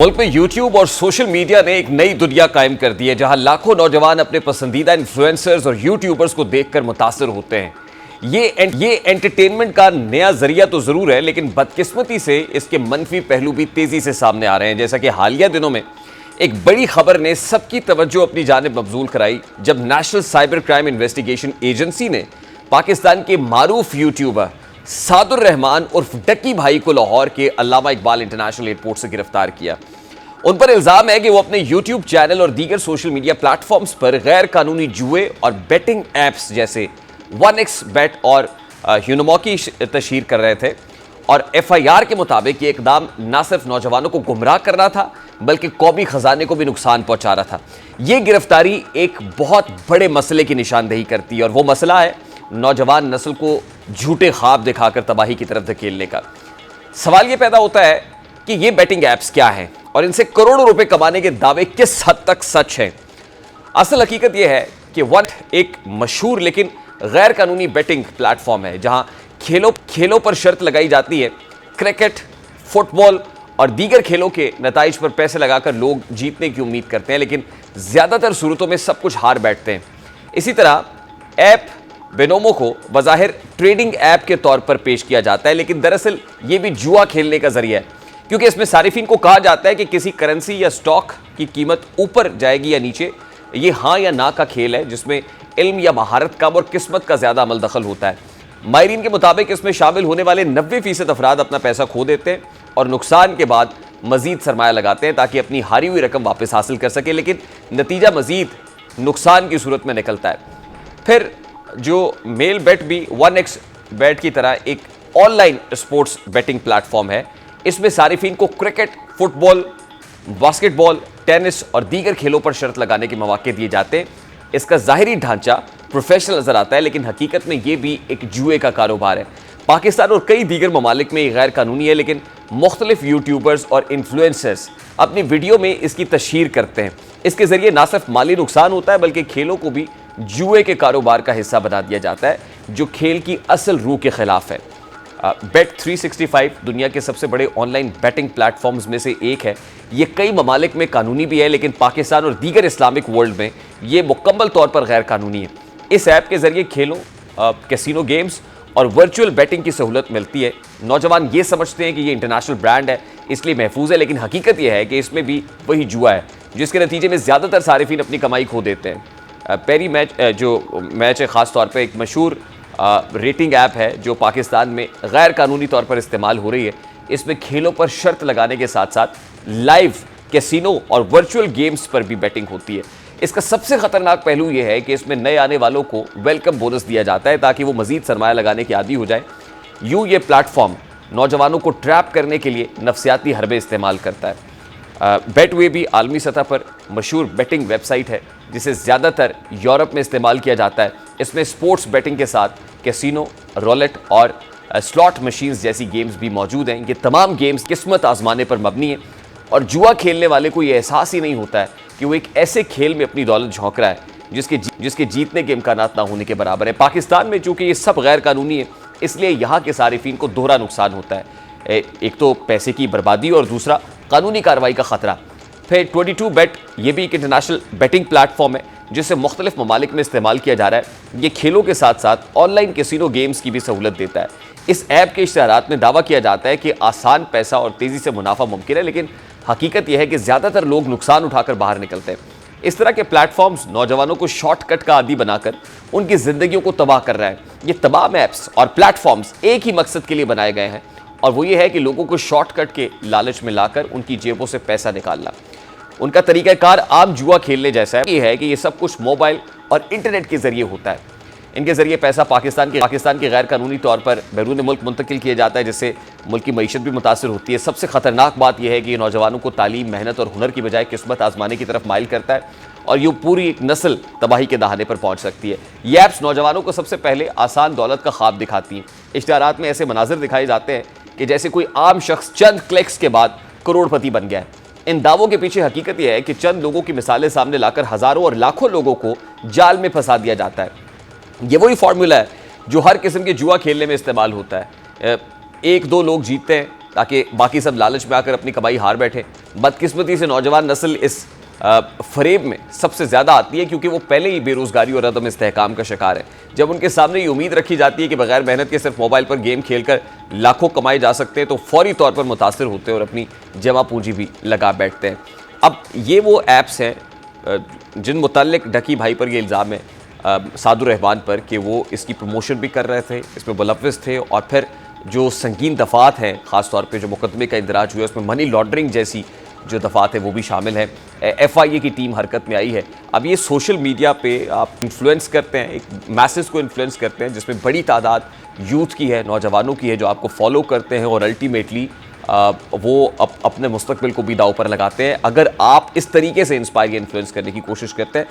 मुल्क में यूट्यूब और सोशल मीडिया ने एक नई दुनिया कायम कर दी है, जहां लाखों नौजवान अपने पसंदीदा इन्फ्लुएंसर्स और यूट्यूबर्स को देखकर मुतासर होते हैं। ये एंटरटेनमेंट का नया जरिया तो जरूर है, लेकिन बदकिस्मती से इसके मनफी पहलू भी तेजी से सामने आ रहे हैं। जैसा कि हालिया दिनों में एक बड़ी खबर ने सबकी तवज्जो अपनी जानिब मबजूल कराई, जब national cyber crime investigation agency ने पाकिस्तान के मारूफ यूट्यूबर सादुर रहमान उर्फ डक्की भाई को लाहौर के अल्लामा इकबाल इंटरनेशनल एयरपोर्ट से गिरफ्तार किया। उन पर इल्जाम है कि वो अपने यूट्यूब चैनल और दीगर सोशल मीडिया प्लेटफॉर्म्स पर गैर कानूनी जुए और बेटिंग एप्स जैसे 1xBet और यूनोमो की तशहीर कर रहे थे। और FIR के मुताबिक ये इकदाम न सिर्फ नौजवानों को गुमराह कर रहा था, बल्कि कौमी खजाने को भी नुकसान पहुंचा रहा था। ये गिरफ्तारी एक बहुत बड़े मसले की निशानदेही करती है, और वो मसला है नौजवान नस्ल को झूठे ख्वाब दिखाकर तबाही की तरफ धकेलने का। सवाल ये पैदा होता है कि ये बेटिंग एप्स क्या हैं और इनसे करोड़ों रुपए कमाने के दावे किस हद तक सच हैं। असल हकीकत यह है कि एक मशहूर लेकिन गैर कानूनी बेटिंग प्लेटफॉर्म है, जहां खेलों पर शर्त लगाई जाती है। क्रिकेट, फुटबॉल और दीगर खेलों के नताइज पर पैसे लगाकर लोग जीतने की उम्मीद करते हैं, लेकिन ज्यादातर सूरतों में सब कुछ हार बैठते हैं। इसी तरह ऐप बेनोमो को बज़ाहिर ट्रेडिंग ऐप के तौर पर पेश किया जाता है, लेकिन दरअसल ये भी जुआ खेलने का जरिया है, क्योंकि इसमें सारिफिन को कहा जाता है कि किसी करेंसी या स्टॉक की कीमत ऊपर जाएगी या नीचे। ये हाँ या ना का खेल है, जिसमें इल्म या महारत कम और किस्मत का ज्यादा अमल दखल होता है। माहिरीन के मुताबिक इसमें शामिल होने वाले 90% अफराद अपना पैसा खो देते हैं और नुकसान के बाद मजीद सरमाया लगाते हैं ताकि अपनी हारी हुई रकम वापस हासिल कर सके, लेकिन नतीजा मजीद नुकसान की सूरत में निकलता है। फिर जो मेल बेट भी 1xBet की तरह एक ऑनलाइन स्पोर्ट्स बेटिंग प्लेटफॉर्म है। इसमें सारिफिन को क्रिकेट, फुटबॉल, बास्केटबॉल, टेनिस और दीगर खेलों पर शर्त लगाने के मौके दिए जाते हैं। इसका ज़ाहिरी ढांचा प्रोफेशनल नजर आता है, लेकिन हकीकत में ये भी एक जुए का कारोबार है। पाकिस्तान और कई दीगर ममालिक में ये गैर कानूनी है, लेकिन मुख्तलिफ यूट्यूबर्स और इन्फ्लुएंसर्स अपनी वीडियो में इसकी तशहीर करते हैं। इसके जरिए ना सिर्फ माली नुकसान होता है, बल्कि खेलों को भी जुए के कारोबार का हिस्सा बना दिया जाता है, जो खेल की असल रूह के खिलाफ है। Bet365 दुनिया के सबसे बड़े ऑनलाइन बैटिंग प्लेटफॉर्म्स में से एक है। ये कई ममालिक में कानूनी भी है, लेकिन पाकिस्तान और दीगर इस्लामिक वर्ल्ड में ये मुकम्मल तौर पर गैर कानूनी है। इस ऐप के जरिए खेलों, कैसीनो गेम्स और वर्चुअल बैटिंग की सहूलत मिलती है। नौजवान ये समझते हैं कि ये इंटरनेशनल ब्रांड है, इसलिए महफूज है, लेकिन हकीकत यह है कि इसमें भी वही जुआ है, जिसके नतीजे में ज़्यादातर सारिफिन अपनी कमाई खो देते हैं। पेरी मैच है, ख़ास तौर पर एक मशहूर रेटिंग ऐप है जो पाकिस्तान में गैर कानूनी तौर पर इस्तेमाल हो रही है। इसमें खेलों पर शर्त लगाने के साथ साथ लाइव कैसीनो और वर्चुअल गेम्स पर भी बैटिंग होती है। इसका सबसे खतरनाक पहलू यह है कि इसमें नए आने वालों को वेलकम बोनस दिया जाता है ताकि वो मजीद सरमाया लगाने के आदी हो जाए। यूँ ये प्लेटफॉर्म नौजवानों को ट्रैप करने के लिए नफसियाती हरबे इस्तेमाल करता है। बेटवे भी आलमी सतह पर मशहूर बेटिंग वेबसाइट है, जिसे ज़्यादातर यूरोप में इस्तेमाल किया जाता है। इसमें स्पोर्ट्स बेटिंग के साथ कैसीनो, रोलेट और स्लॉट मशीन्स जैसी गेम्स भी मौजूद हैं। ये तमाम गेम्स किस्मत आजमाने पर मबनी है, और जुआ खेलने वाले को ये एहसास ही नहीं होता है कि वो एक ऐसे खेल में अपनी दौलत झोंक रहा है जिसके जीतने के इम्कानात ना होने के बराबर है। पाकिस्तान में चूँकि ये सब गैर कानूनी है, इसलिए यहाँ के सारिफिन को दोहरा नुकसान होता है। एक तो पैसे की बर्बादी और दूसरा कानूनी कार्रवाई का खतरा। फिर 22Bet ये भी एक इंटरनेशनल बेटिंग प्लेटफॉर्म है, जिसे मुख्तलिफ ममालिक में इस्तेमाल किया जा रहा है। ये खेलों के साथ साथ ऑनलाइन कैसीनो गेम्स की भी सहूलत देता है। इस ऐप के इश्तिहारात में दावा किया जाता है कि आसान पैसा और तेज़ी से मुनाफा मुमकिन है, लेकिन हकीकत यह है कि ज़्यादातर लोग नुकसान उठाकर बाहर निकलते हैं। इस तरह के प्लेटफॉर्म्स नौजवानों को शॉर्टकट का आदी बनाकर उनकी ज़िंदगियों को तबाह कर रहा है। ये तमाम ऐप्स और प्लेटफॉर्म्स एक ही मकसद के लिए बनाए गए हैं, और वो ये है कि लोगों को शॉर्टकट के लालच में लाकर उनकी जेबों से पैसा निकालना। उनका तरीक़ाकार आम जुआ खेलने जैसा है। ये है कि ये सब कुछ मोबाइल और इंटरनेट के जरिए होता है। इनके जरिए पैसा पाकिस्तान के गैर कानूनी तौर पर बैरून मुल्क मुंतकिल किया जाता है, जिससे मुल्क की मईशत भी मुतासर होती है। सबसे ख़तरनाक बात यह है कि ये नौजवानों को तालीम, मेहनत और हुनर की बजाय किस्मत आजमाने की तरफ माइल करता है, और ये पूरी एक नस्ल तबाही के दहाने पर पहुँच सकती है। ये ऐप्स नौजवानों को सबसे पहले आसान दौलत का ख्वाब दिखाती हैं। इश्तिहारात में ऐसे मनाजिर दिखाए जाते हैं कि जैसे कोई आम शख्स चंद क्लिक्स के बाद करोड़पति बन गया है। इन दावों के पीछे हकीकत यह है कि चंद लोगों की मिसालें सामने लाकर हज़ारों और लाखों लोगों को जाल में फंसा दिया जाता है। ये वही फार्मूला है जो हर किस्म के जुआ खेलने में इस्तेमाल होता है। एक दो लोग जीतते हैं, ताकि बाकी सब लालच में आकर अपनी कमाई हार बैठे। बदकिस्मती से नौजवान नस्ल इस फरेब में सबसे ज़्यादा आती है क्योंकि वो पहले ही बेरोज़गारी और अदम इस्तेहकाम का शिकार है। जब उनके सामने ये उम्मीद रखी जाती है कि बगैर मेहनत के सिर्फ मोबाइल पर गेम खेलकर लाखों कमाए जा सकते हैं तो फौरी तौर पर मुतासिर होते हैं और अपनी जमा पूंजी भी लगा बैठते हैं। अब ये वो ऐप्स हैं जिन मुतल्लिक ढकी भाई पर ये इल्ज़ाम है सादुर रहमान पर कि वो इसकी प्रमोशन भी कर रहे थे, इसमें मुलव्विस थे और फिर जो संगीन दफ़ात हैं ख़ास तौर पे जो मुकदमे का इंदराज हुआ उसमें मनी लॉन्ड्रिंग जैसी जो दफ़ात है वो भी शामिल है। FIA की टीम हरकत में आई है। अब ये सोशल मीडिया पे आप इन्फ्लुएंस करते हैं, एक मैसेज को इन्फ्लुएंस करते हैं जिसमें बड़ी तादाद यूथ की है, नौजवानों की है जो आपको फॉलो करते हैं और अल्टीमेटली वो अपने मुस्तकबिल को भी दाव पर लगाते हैं। अगर आप इस तरीके से इंस्पायर या इन्फ्लुएंस करने की कोशिश करते हैं